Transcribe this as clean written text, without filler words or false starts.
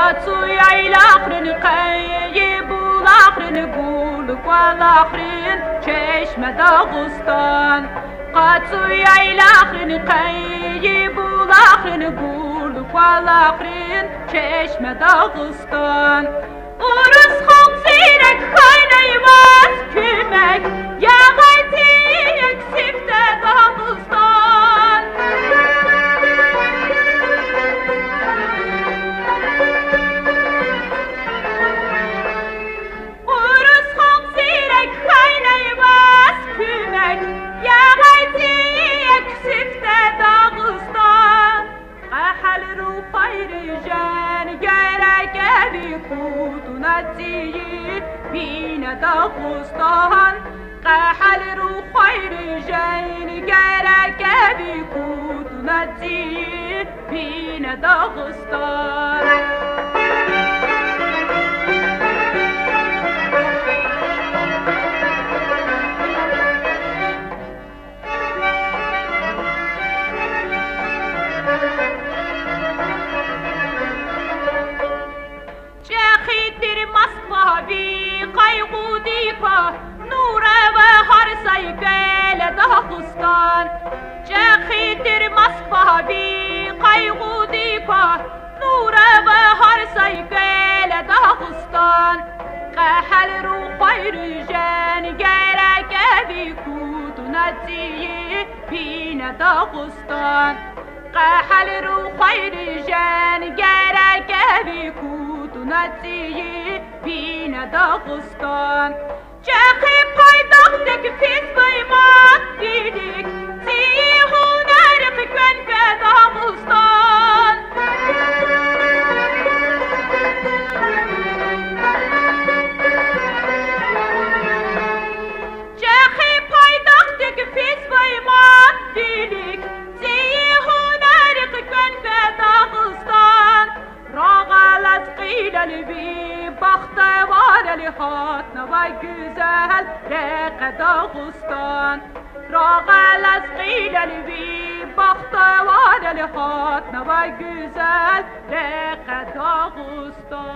قاتو یایلاخرن قیی بولاخرن گولک والاخرن چشم داغستان قاتو یایلاخرن قیی بولاخرن گولک والاخرن چشم داغستان Urus halk zirek kaynayvaz kümek Yağaydı eksifte Dağıstan Urus halk zirek kaynayvaz kümek Yağaydı eksifte Dağıstan Qahal ruh ayrıcan gerek evi kudunatiyi bine Dağıstan Qahal ruh ayrıcan gerek evi kudunatiyi bine Dağıstan نوره و هرسای گل داغستان چخیدر مسکوا بی قیقودی که نوره و هرسای گل داغستان قهل رو خیر جن گرک بی کودنتی بین داغستان قهل رو خیر جن گرک بی کودنتی بین داغستان چخی پایداختک پیس بیمات دیدیک تی هنر بکن که داغستان چخی پایداختک پیس بیمات دیدیک تی هنر بکن که داغستان راغل از قیل بی بختوار لحات نوای güzel رق داغستان راغل از قیل بی بختوار لحات نوای güzel رق داغستان